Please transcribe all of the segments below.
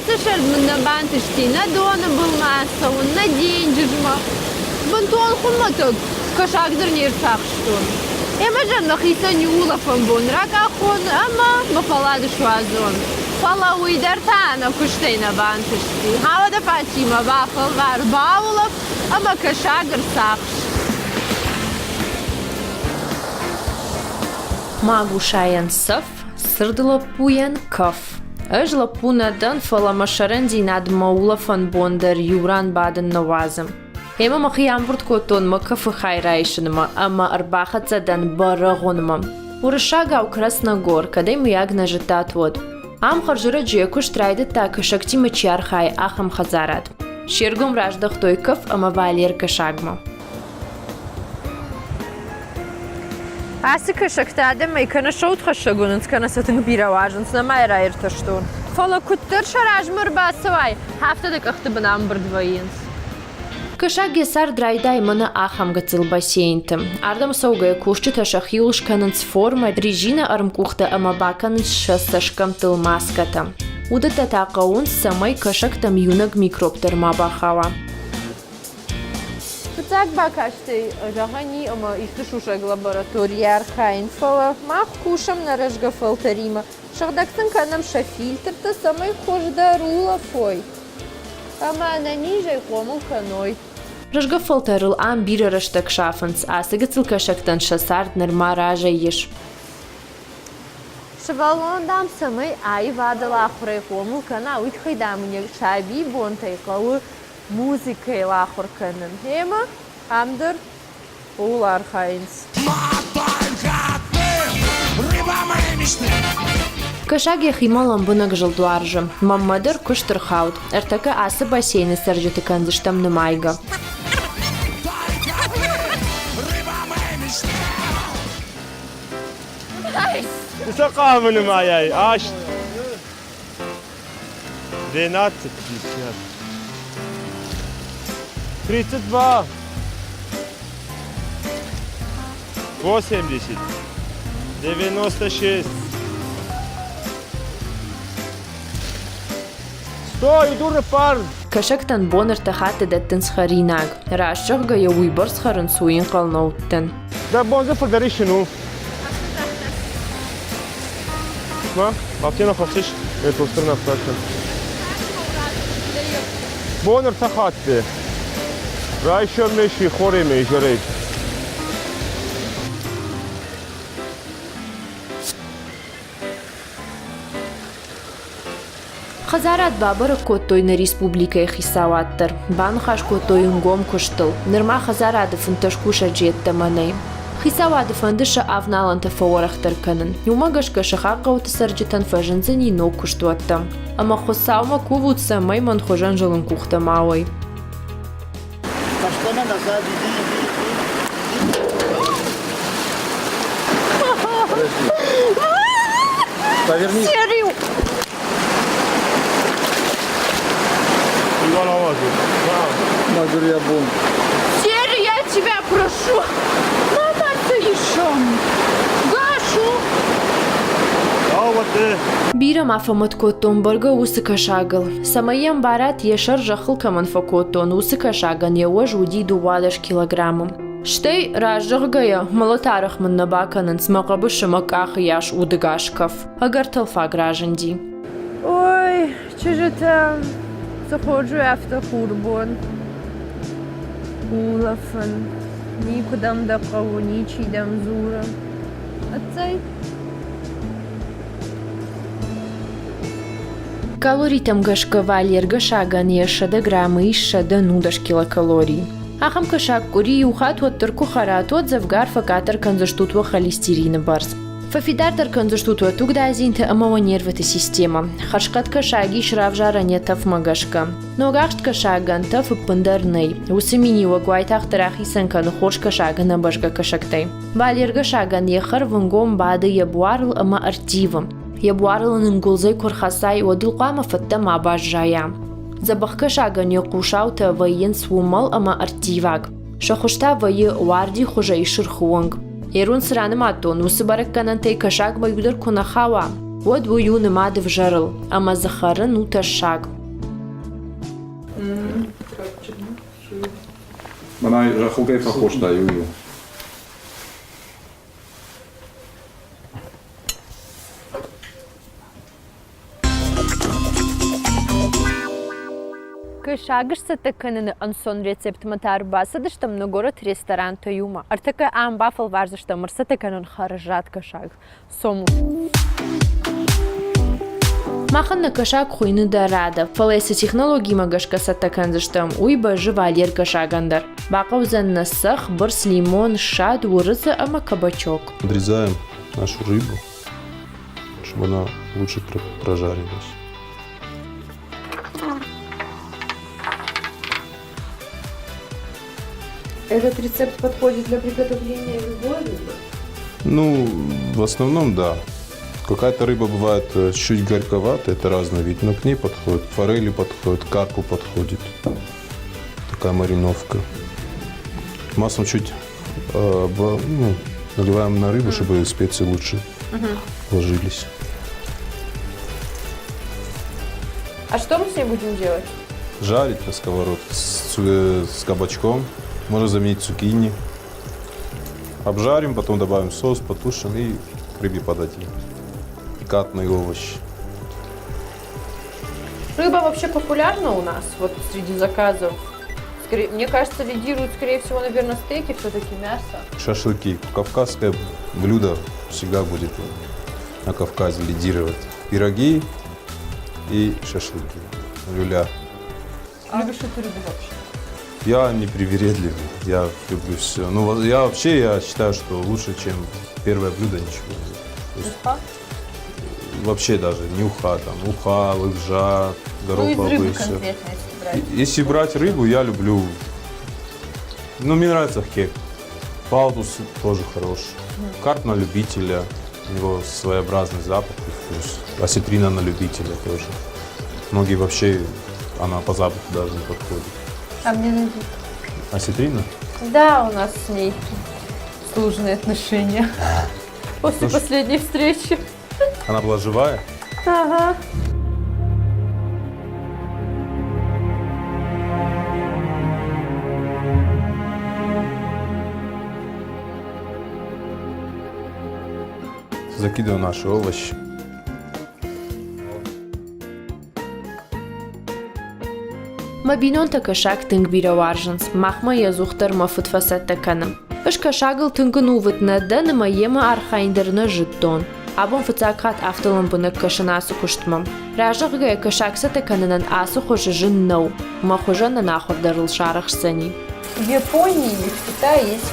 Асышар мына бантыштина дона был масса, он на деньжма. Бантон хуматок, кашагдыр нерсах что. Эма жанна хиса нюлафан бон, ракахон, ама махалады шуазон. Фала уйдартана куштейна бантышти. Хавада патима вафал вар баулов, ама кашагр сахш. Магу шаян саф, сырдыла пуян каф. Ажла пунадан фала машаранди над маулафан бондар юран баден навазым. Ема махиям бурд котон макафы хайрайшынма, ама арбахацадан барагонма. Урышага у Красногор, кадай муягна житат вод. Ам харжура джекуш трайды так шакти мачар хай ахам хазарат. Шергом раждах тойков, ама валер кашагма. Asi kışıktadı mı? İkana şoğut kışıgınız, kana satın bir avajınız, nama erayır taştun. Fala kuttur şarajmır bası vay, haftada kıhtı bınam bırdvayınız. Кашаг есар драйдай мана ахам гацил бассейнтым. Ардам саугая кушчы ташах юлшканынц форма режина армкухта амабаканынц шассашкам тылмаскатам. Удата тақаун самай кашактам юнаг микроптер мабахава. Так бакашты, жахани, ама истышушаг лаборатория архайн фала, мах кушам на рожгафалтарима. Шахдаксан канам шафильтр-то самай хожда рула фой. Ама на ниже хомул каной. Рожгафалтарыл ам бира раштак шафанц, асыгацил кашактан шасард нырма ража еш. Шавалондам самай ай вадала ахурай хомул кана, уйтхай дамыняк шаби бонтай калы музыкой лахур канын. Ема, амдыр, ул архайнс. Кашаг яхималам бунак жылдуаржы. Маммадыр куштыр хаут. Артака асы бассейны саржыты канзыштам нымайга. Исакамы нымаяй, аш. 12, 32, 80, 96. Стой, дура пар! Кашактан бонар тахаты даттын схаринаг. Рашчахга я уйбар схарын суин қалнауттын. Да бонза подаришину. Ма, аптена хавсиш, это устрана втача. Бонар тахатты. Райшон меши, хоре меши. Хазарат бабара коттойна республика хисаваттыр. Банхаш коттойын гом куштыл. Нырма хазарады фунташкуша джетта манай. Хисавады фандыша авналанта фаорахтар канын. Юмагашка шахақауты сарджитан фажынзани ног куштуатта. Ама хосаума кувутса майман хожан жалын кухтамауай. Пашкана назад, иди. Поверни. Иван Алмазов. Магурия бум. Серый, я тебя прошу. Мама, ты еще. Гашу. Бира мафамат коттон барга усы кашагал. Самаям барат ешар жахыл каман факоттон усы кашаган яуаж уди дувадаш килограммам. Штей ражжахгая малатарах ман набаканан смaqabы шамаках яш удыгашков. Агартал фагражанди. Ой, че же там? Заходжу автохурбон. Улафан. Никудам да кого, ничидам зура. Отцай. Калоритам гашка валер гашаган ешада граммы ишада нудаш килокалорий. Ахам кашак кури ухат вот турку харат вот завгар факатар канзаштутва холестерина барс. Фафидар тар канзаштутва тугда зинта амава нервата система. Харшкат кашаги шравжара нетав магашка. Ногашт кашаган таф пандарней. Усамини вагуайтах тарахисан кан хош кашагана башга кашактай. Валер гашаган ехар вангом бады ябуарл ама артивам. Ябуарланын гулзай курхасай одылқама фатта мабаш жая. Забахка шаган якушаута вайен свумал ама артиваг. Шахушта вайе варди хужа ишир хуанг. Ерун сраным атон, усы баракканан тей кашаг байгудар кунахава. Од бою нема вжарыл, ама захарын уташак. Bana жахылгай похож, да, юю. Кышагышса тыкыныны ансон рецепт матар басадышта многород ресторан тоюма. Артыка ам бафл варзышта мырса тыкынын харжат кышаг. Сому. Маханна кашак хуйны дарада. Фалайсы технологии магашка саттаканзыштам уйба живалер кашагандар. Бақаузан насах, барс лимон, шад, урыза, ама кабачок. Подрезаем нашу рыбу, чтобы она лучше прожарилась. Этот рецепт подходит для приготовления любой рыбы? Ну, в основном, да. Какая-то рыба бывает чуть горьковатая, это разный вид, но к ней подходит. Форели подходит, карпу подходит. Такая мариновка. Маслом чуть наливаем на рыбу, чтобы специи лучше ложились. А что мы с ней будем делать? Жарить на сковородке с кабачком. Можно заменить цукини. Обжарим, потом добавим соус, потушим и к рыбе подадим. Пикантные овощи. Рыба вообще популярна у нас, вот среди заказов. Мне кажется, лидируют, скорее всего, наверное, стейки, все-таки мясо. Шашлыки. Кавказское блюдо всегда будет на Кавказе лидировать. Пироги и шашлыки. Люля. Любишь эту рыбу вообще? Я не привередливый, я люблю все. Ну, я считаю, что лучше, чем первое блюдо, ничего нет. Уха? Вообще даже не уха, там, уха, лыжа, гороховые, Ну, из рыбы все. конкретно, если брать. Если брать рыбу, я люблю, ну, мне нравится хек. Палтус тоже хороший. Карп на любителя, у него своеобразный запах и вкус. Осетрина на любителя тоже. Многие вообще, она по запаху даже не подходит. А мне на вид. Осетрина? Да, у нас с ней сложные отношения. После последней встречи. Она была живая? Ага. Закидываем наши овощи. Мабинон кашак тынг бираваржанс, махма язухтар мафытфасат такана. Ыш кашагыл тынгын увытна даны маема архайндырны жыттон. Абон фыцакат автолампыны кашанасы куштмам. Ражығыға кашакса таканынан асы хожыжын нау. Махожана нахордарыл шарах сани. В Японии и в Китае есть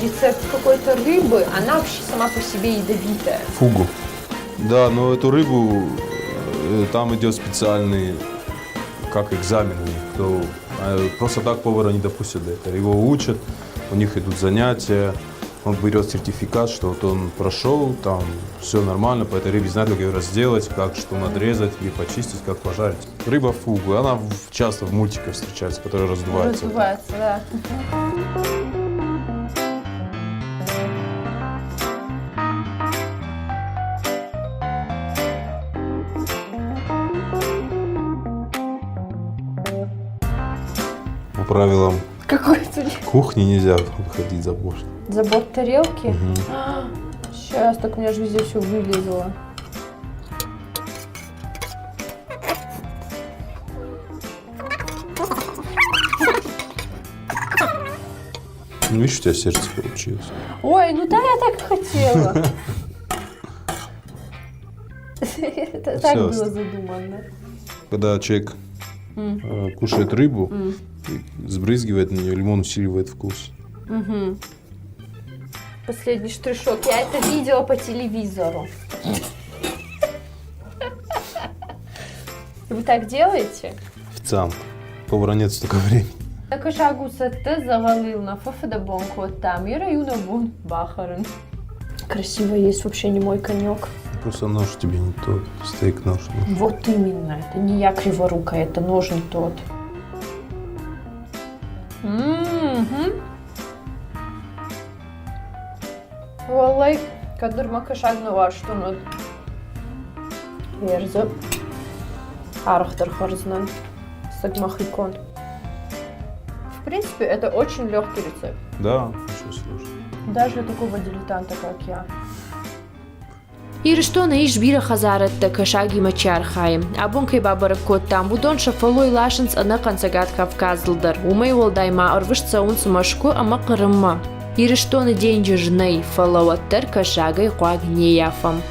рецепт какой-то рыбы, она вообще сама по себе ядовитая. Фугу. Да, но эту рыбу, там идет специальный, как экзамен у них. Просто так повара не допустят до этого. Его учат, у них идут занятия, он берет сертификат, что вот он прошел, там все нормально, по этой рыбе знает, как ее разделать, как что надрезать, и почистить, как пожарить. Рыба фугу, она часто в мультиках встречается, которая раздувается. Раздувается, да. По правилам Какой тут кухни нельзя выходить за борт. забор тарелки? Сейчас, так у меня же везде все вылезло. Ну, видишь, у тебя сердце получилось. Ой, ну да, я так и хотела. Это так Всё. было задумано. Когда человек кушает рыбу, и сбрызгивает на нее, лимон усиливает вкус. Последний штришок. Я это видела по телевизору. Вы так делаете? Официант. Повара нет столько времени. Так шагуса ты завалил на фафадабонку вот там и района вон бахарен. Красиво есть, вообще не мой конек. Просто нож тебе не тот, стейк нож. Вот именно, это не я криворукая, это нож не тот. Валай, кадыр макашагны var что Верзо. Арахтер харзнан. Сагмахикон. В принципе, это очень легкий рецепт. Да, ничего сложного. Даже для такого дилетанта, как я. Ирштона иш бира хазаратта кашаги мачархайм. Абун кай бабаракот там будон шафалой лашинс анакан сагат кавказлдар. Умей волдайма арвыш цаун сумашку ама кырымма. Ирштона деньги жней фалаваттар кашагай куаг неяфам.